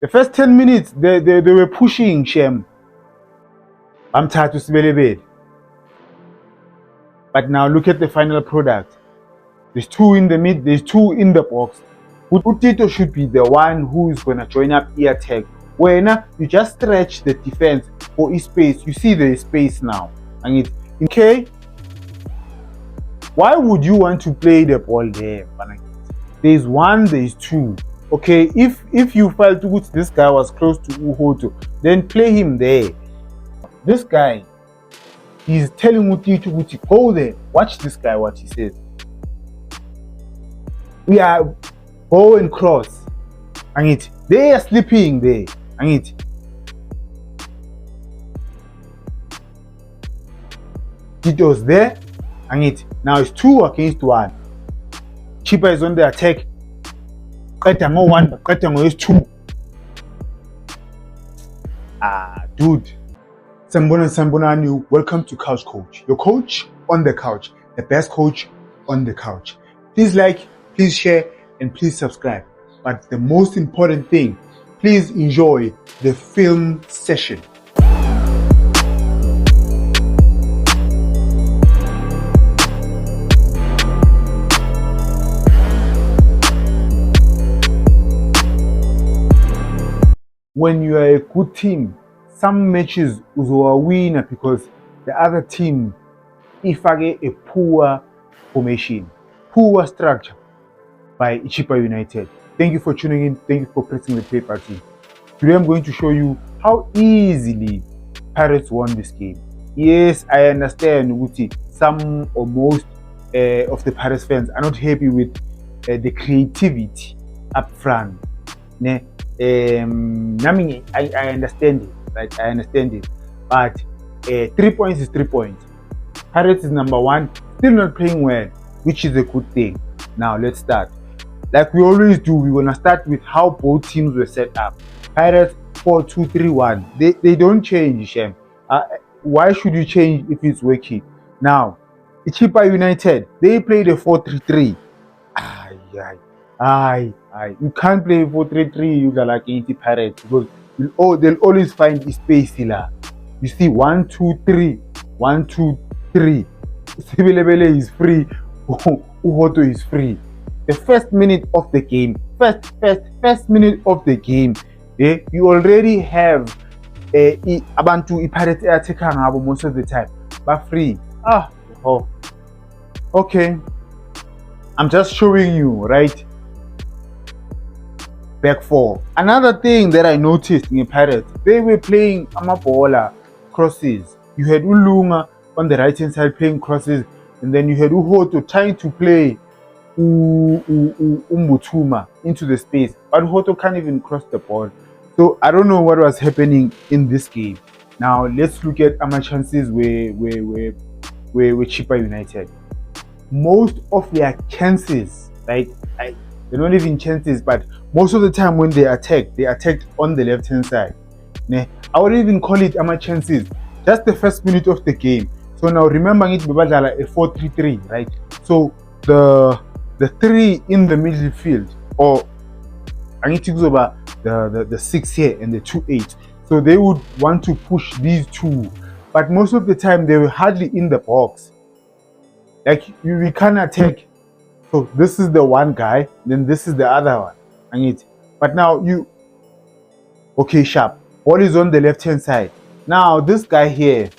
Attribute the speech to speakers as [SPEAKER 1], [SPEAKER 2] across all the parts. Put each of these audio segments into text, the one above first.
[SPEAKER 1] The first 10 minutes, they were pushing Shem. I'm tired to Sibelebele. But now look at the final product. There's two in the mid, there's two in the box. Utito should be the one who is going to join up attack. When you just stretch the defense for his space, you see the space now. And it's okay. Why would you want to play the ball there? There's one, there's two. Okay, if you felt this guy was close to Uhoto, then play him there. This guy, he's telling Utito, go there. Watch this guy, what he says. We are go and cross. And they are sleeping there. And it was there. And now it's 2 against 1. Chippa is on the attack. Katango 1, but Katango is 2. Dude. Sambonani, welcome to Couch Coach. Your coach on the couch. The best coach on the couch. Please like, please share, and please subscribe. But the most important thing, please enjoy the film session. When you are a good team, some matches will win because the other team ifake a poor formation, poor structure by Chippa United. Thank you for tuning in. Thank you for pressing the play button. Today I'm going to show you how easily Pirates won this game. Yes, I understand some or most of the Pirates fans are not happy with the creativity up front. I understand it, right? I understand it. But 3 points is 3 points. Pirates is number 1, still not playing well, which is a good thing. Now let's start. Like we always do, we're gonna start with how both teams were set up. Pirates 4-2-3-1. They don't change, Shem. Why should you change if it's working? Now, Chippa United, they played a 4-3-3. You can't play 4-3-3 you got like 80 Pirates because they'll always find a space here. You see 1-2-3, 1-2-3. Sibelebele is free. Uhoto is free. The first minute of the game, first minute of the game, you already have abantu Pirates attacker ngabo most of the time, but free. Okay. I'm just showing you, right? Back 4. Another thing that I noticed in Pirates, they were playing amabola crosses. You had Ulunga on the right hand side playing crosses, and then you had Uhoto trying to play Umutuma into the space, but Uhoto can't even cross the ball. So I don't know what was happening in this game. Now let's look at our chances where Chippa United. Most of their chances, right? They're not even chances, but most of the time when they attacked on the left hand side. I would even call it ama chances. Just the first minute of the game. So now remember it Babadala a 4-3-3, right? So the 3 in the middle field, or I need to go about the 6 here and the 2-8. So they would want to push these 2, but most of the time they were hardly in the box. Like we can't attack. So this is the one guy, then this is the other one. But now okay, sharp. Ball is on the left hand side. Now this guy here,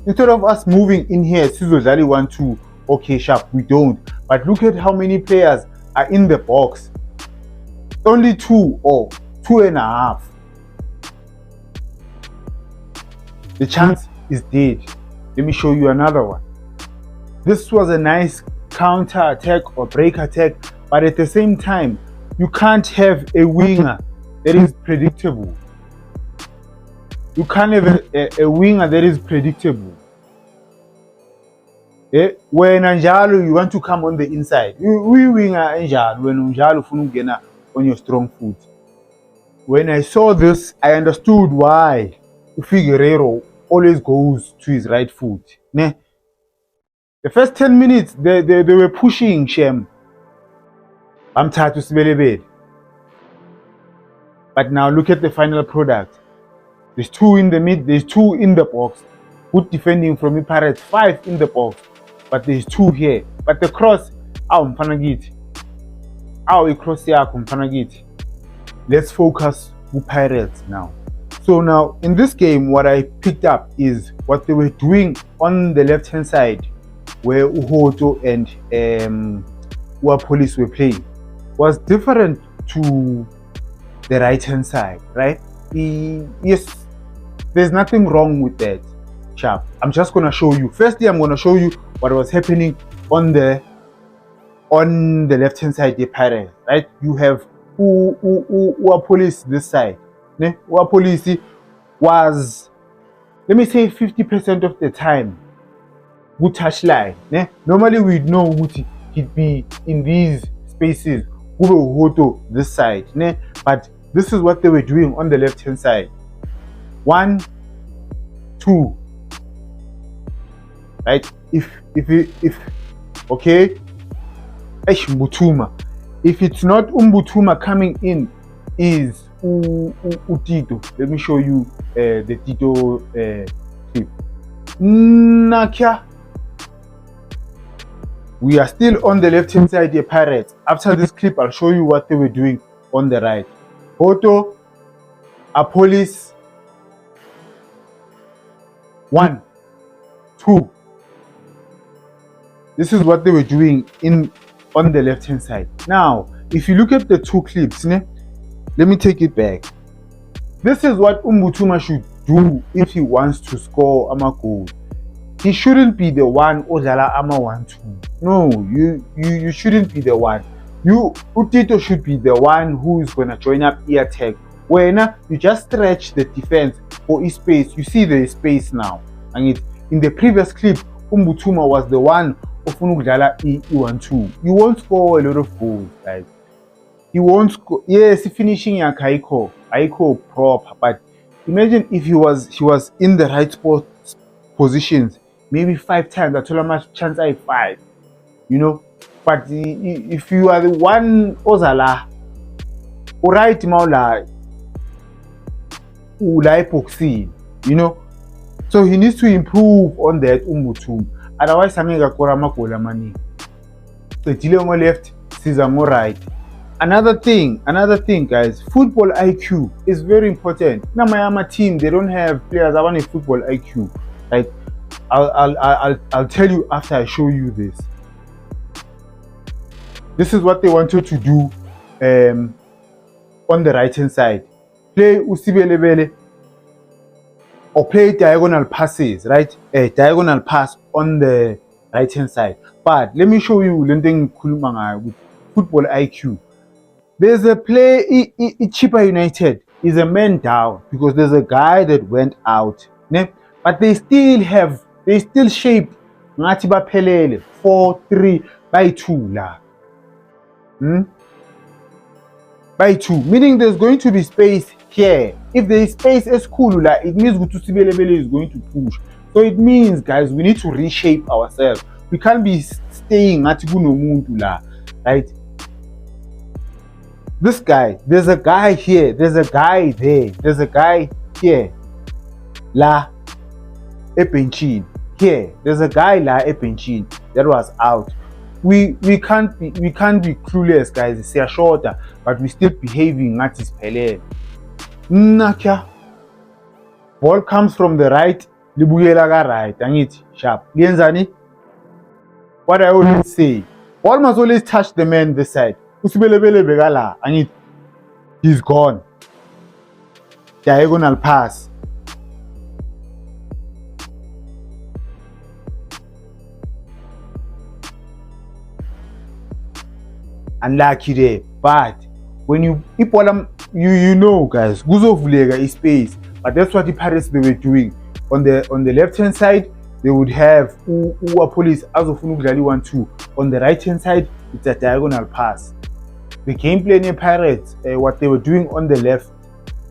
[SPEAKER 1] instead of us moving in here, Sizodlali 1-2. Okay, sharp. We don't. But look at how many players are in the box. Only 2 or 2.5. The chance is dead. Let me show you another one. This was a nice counter attack or break attack, but at the same time, you can't have a winger that is predictable. You can't have a winger that is predictable. When Anjalo, you want to come on the inside. We winger Anjalo when Anjalo Funugena on your strong foot. When I saw this, I understood why Figueiredo always goes to his right foot. The first 10 minutes, they were pushing Shem. I'm tired to Sibelebele. But now look at the final product. There's 2 in the mid, there's 2 in the box. Good defending from the Pirates, 5 in the box. But there's 2 here. But the cross, mfana kithi. I-cross yakho mfana kithi. Let's focus on Pirates now. So now in this game, what I picked up is what they were doing on the left-hand side, where Uhoto and Police were playing, was different to the right-hand side, right? Yes, there's nothing wrong with that, chap. I'm just gonna show you. Firstly, I'm gonna show you what was happening on the left-hand side, the Pirates, right? You have Police this side. Police was, let me say, 50% of the time good touchline. Normally we'd know he'd be in these spaces, this side. But this is what they were doing on the left hand side. 1, 2. Right? If okay, Mbutuma. If it's not Mbutuma coming in, is Tito. Let me show you the Tito clip. Nakia. We are still on the left hand side, the Pirates. After this clip, I'll show you what they were doing on the right. Hoto, Police. 1, 2. This is what they were doing on the left hand side. Now, if you look at the 2 clips, let me take it back. This is what Mbutuma should do if he wants to score a goal. He shouldn't be the one Odala Ama 1-2. No, you shouldn't be the one. Utito should be the one who is gonna join up attack. When you just stretch the defense for his space. You see the space now. And in the previous clip, Mbutuma was the one of Unugdala E1-2. You won't score a lot of goals, guys. He won't score. Yes, finishing Aiko proper, but imagine if he was in the right spot positions, maybe 5 times. I told him much chance I 5, But if you are the one Ozala, alright, Maula, Ulai Poxi, So he needs to improve on that Umbutum. Otherwise, I'm going to go to money. So Tilongo left, Sizamo right. Another thing, guys, football IQ is very important. Now, my team, they don't have players. I want a football IQ. Right? I'll tell you after I show you this. This is what they wanted to do on the right hand side. Play Usibelebele or play diagonal passes, right? A diagonal pass on the right hand side. But let me show you with football IQ. There's a play Chippa United is a man down because there's a guy that went out. But they still shaped Ngatiba Pelele 4-3 by 2 la. By 2, meaning there's going to be space here. If there is space as cool, it means Gutusibelebele is going to push. So it means, guys, we need to reshape ourselves. We can't be staying at Gunomuntu la, right? This guy, there's a guy here, there's a guy there, there's a guy here, la Epenchin. Here, there's a guy la Epenchin that was out. We can't be clueless, guys. It's a shorter, but we still behaving at his Pele. Nakia. Ball comes from the right, Libuyelaga right, and it sharp. Lienzani. What I always say, ball must always touch the man this side. Usibelebele begala, and he's gone. Diagonal pass. Unlucky there, but when you guys, Guzovulega is space, but that's what the Pirates they were doing. On the left hand side, they would have Police as of Unugdali 1-2. On the right hand side, it's a diagonal pass. The gameplay in the Pirates, what they were doing on the left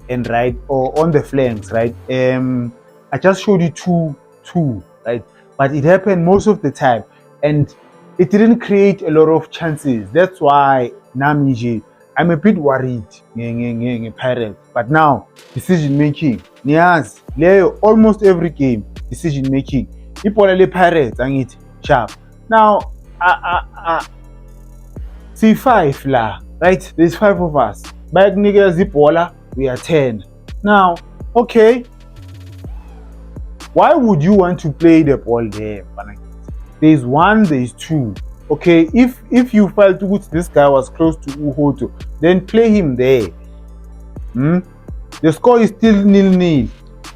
[SPEAKER 1] and right, or on the flanks, right? I just showed you two, right? But it happened most of the time, and it didn't create a lot of chances. That's why Namiji I'm a bit worried Pirates, but now decision making. Niyazi leyo almost every game decision making. Ibhola le-Pirates angithi sharp. Now C5 la, right? There's 5 of us. Bayakunikeza ibhola, we are 10. Now, okay. Why would you want to play the ball there? There's 1, there's 2. Okay, if you felt this guy was close to Uhoto, then play him there. The score is still 0-0.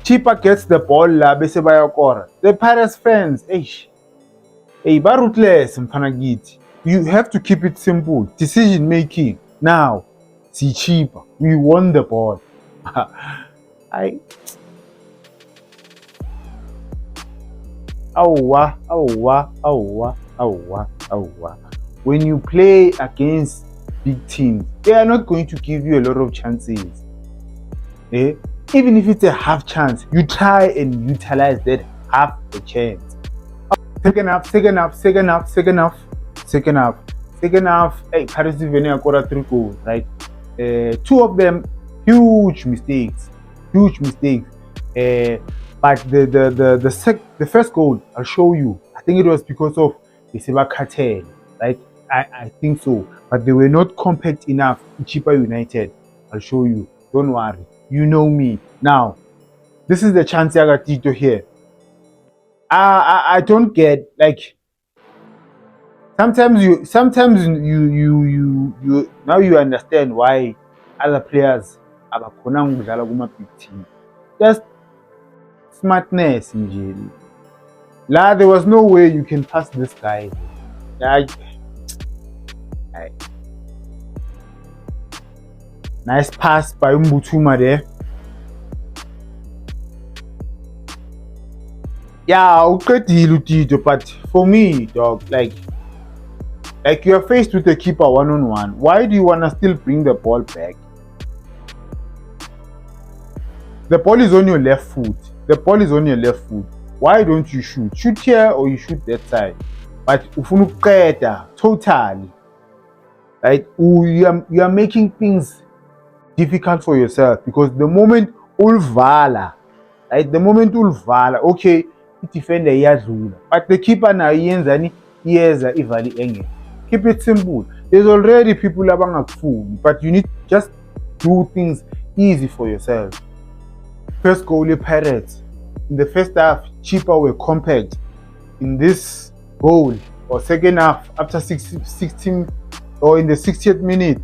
[SPEAKER 1] Chippa gets the ball la bese bayakora. The Pirates fans, hey, ba ruthless mfanagiti. You have to keep it simple. Decision making. Now, see Chippa. We won the ball. When you play against big teams, they are not going to give you a lot of chances. Even if it's a half chance, you try and utilize that half a chance. Second half. Hey, Paris Venia got 3 goals, right? 2 of them huge mistakes. But the first goal, I'll show you. I think it was because of the Silver Cartel, right? I think so. But they were not compact enough. Chippa United. I'll show you. Don't worry. You know me. Now, this is the chance I got Tito here. I don't get, like, sometimes you now you understand why other players abakhona ukudlala kuma big team. Just smartness nje. La, there was no way you can pass this guy. Nice pass by Mbutuma there. Yeah, but for me, dog, like you are faced with a keeper 1-on-1. Why do you wanna still bring the ball back? The ball is on your left foot. Why don't you shoot? Shoot here or you shoot that side. But ufuna totally. Right? You are making things difficult for yourself because the moment ulvala, okay, defender iyadlula, but the keeper now yenzani iyeza ivali engene. Keep it simple. There's already people abangakufuni, but you need just do things easy for yourself. First goal, Pirates. In the first half, Chippa were compact. In this goal or second half, after 16 or in the 60th minute,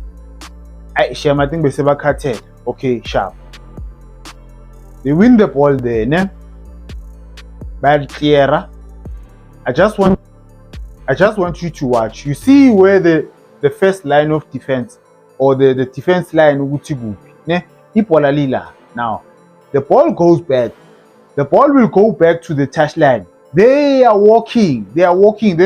[SPEAKER 1] I think Beseba Cartel. Okay, sharp. They win the ball there, ne? Bad clearer. I just want you to watch. You see where the first line of defense or the defense line ne? Ipolalila. Now, the ball goes back. The ball will go back to the touchline. They are walking. They're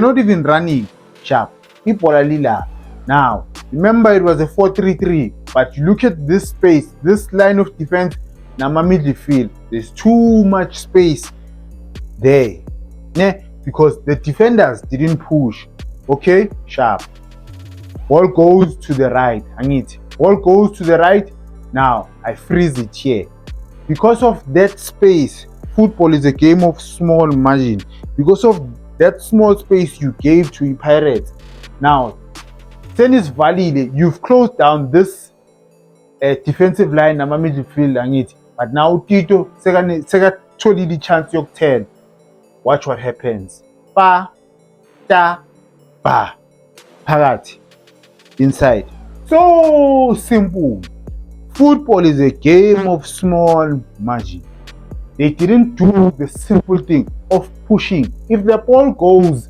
[SPEAKER 1] not even running. Sharp. Ipolalila. Now, remember it was a 4-3-3, but you look at this space, this line of defense, Nama midfield, there's too much space there, ne? Because the defenders didn't push. Okay, sharp. Ball goes to the right. Ball goes to the right. Now, I freeze it here. Because of that space, football is a game of small margin. Because of that small space you gave to Pirates. Now, Tennis Valley, you've closed down this defensive line, Nama midfield, but now Tito, second totally chance yok 10. Watch what happens. Ba, da, ba. Parat. Inside. So simple. Football is a game of small margin. They didn't do the simple thing of pushing. If the ball goes,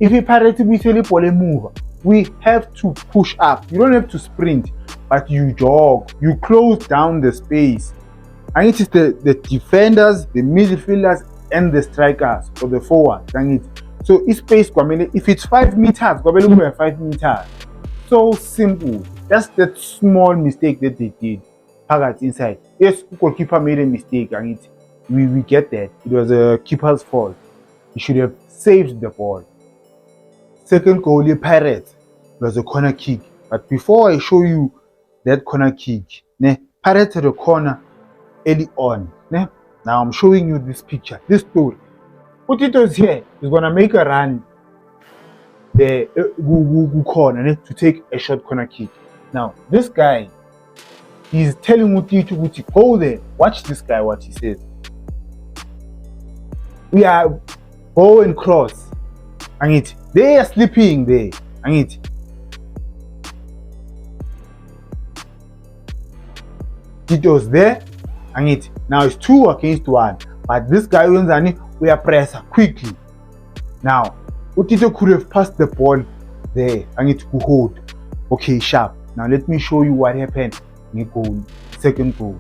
[SPEAKER 1] if a Pirate move, we have to push up. You don't have to sprint, but you jog. You close down the space. And it is the defenders, the midfielders, and the strikers or the forward. So each space, if it's 5 meters, 5 meters. So simple. That's that small mistake that they did. Pagat inside. Yes, goalkeeper made a mistake, and we get that. It was a keeper's fault. He should have saved the ball. Second goal, Pirates, was a corner kick. But before I show you that corner kick. Ne? Pirates had a corner early on. Ne? Now I'm showing you this picture, this story. Utito's here. He's gonna make a run the corner to take a short corner kick. Now this guy, he's telling Utito to go there. Watch this guy, what he says. We are go and cross. And it they are sleeping there. And it was there. And it now it's 2 against 1. But this guy wins and we are pressing quickly. Now Utito could have passed the ball there and it could hold. Okay, sharp. Now let me show you what happened in the goal. Second goal.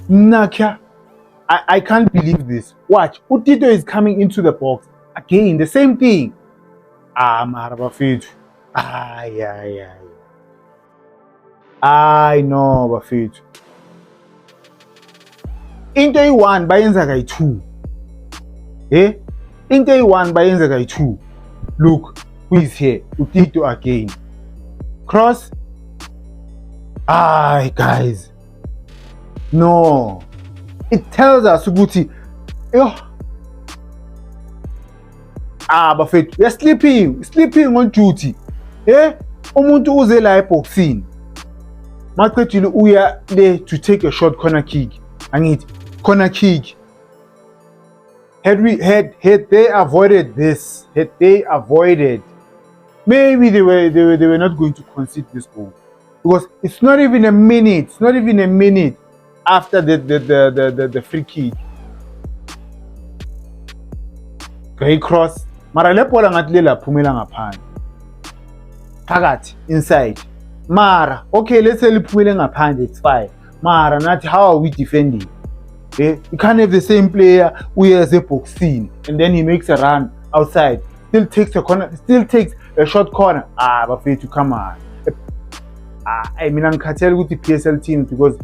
[SPEAKER 1] Nakia, I can't believe this. Watch, Utito is coming into the box. Again, the same thing. Mara Bafethu. I know Bafethu. Into i1 bayenza kayi2. Into i1 bayenza kayi2. Look, who is here? Utito again. Cross. Guys. No. It tells us ukuthi Bafethu, you're sleeping on duty. Umuntu uze la eboxini. Maqedile uya there to take a short corner kick. Angithi corner kick. Had they avoided this, maybe they were not going to concede this goal. Because it's not even a minute after the free kick. Great cross. Mara le bola ngathi lela phumela ngaphandle. Phakathi inside. Mara, okay, let's say liphumele ngaphandle, it's fine. Mara nathi how are we defending? You can't have the same player who has a boxing and then he makes a run outside. Still takes a short corner. Bafethu, come on. I mean, ngikhathele ukuthi PSL team because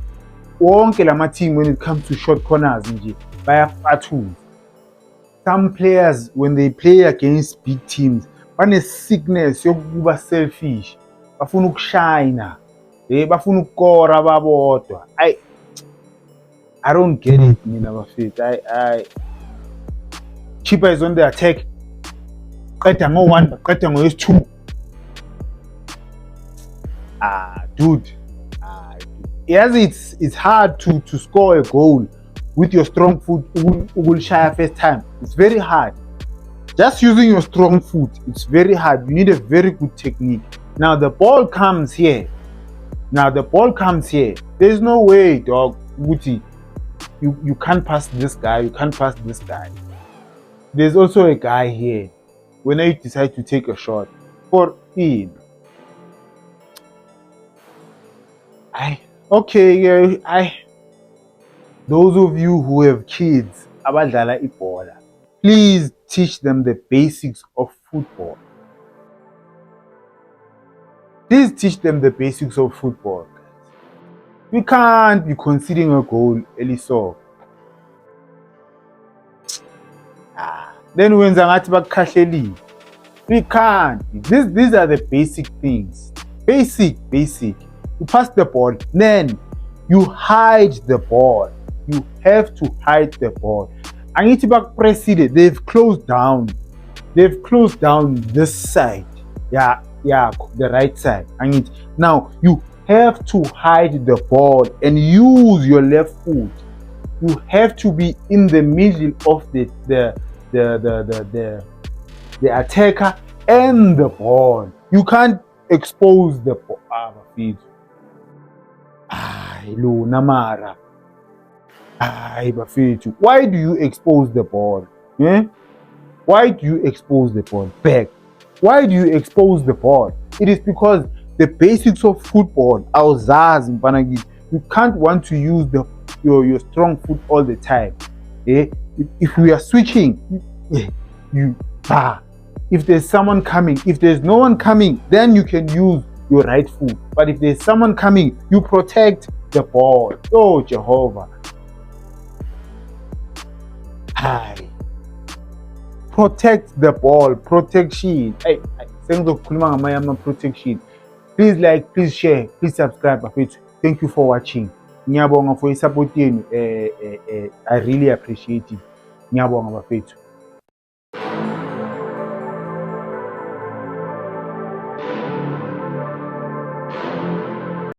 [SPEAKER 1] wonke lama team when it comes to short corners nje bayafathuza. Some players when they play against big teams bane sickness yokuba selfish. Bafuna ukushina. Bafuna ukukora babodwa. I don't get it, mina Bafethu. Chippa is on the attack. Qeda ngo1, qeda ngo2. Dude. Yes, it's hard to score a goal with your strong foot. Shaya first time. It's very hard. Just using your strong foot, it's very hard. You need a very good technique. Now the ball comes here. There's no way, dog. Wuti. You can't pass this guy. There's also a guy here. When I decide to take a shot for him. Those of you who have kids abadlala ibhola, please teach them the basics of football. We can't be conceding a goal eliso. Then when ngathi bakukhahlelile. We can't. These are the basic things. Basic. You pass the ball, then you hide the ball. You have to hide the ball. Angithi bakupressile, they've closed down this side. Yeah, the right side. Angithi. Now you have to hide the ball and use your left foot. You have to be in the middle of the attacker and the ball. You can't expose the ball. Namara. Bafethu. Why do you expose the ball? Why do you expose the ball? Back. Why do you expose the ball? It is because the basics of football, you can't want to use your strong foot all the time. If we are switching, if there's someone coming, if there's no one coming, then you can use your right foot. But if there's someone coming, you protect the ball. Oh, Jehovah. Protect the ball. Protection. Protection. Please like, please share, please subscribe bafethu. Thank you for watching. Ngiyabonga for i-support yenu. I really appreciate it. Ngiyabonga bafethu.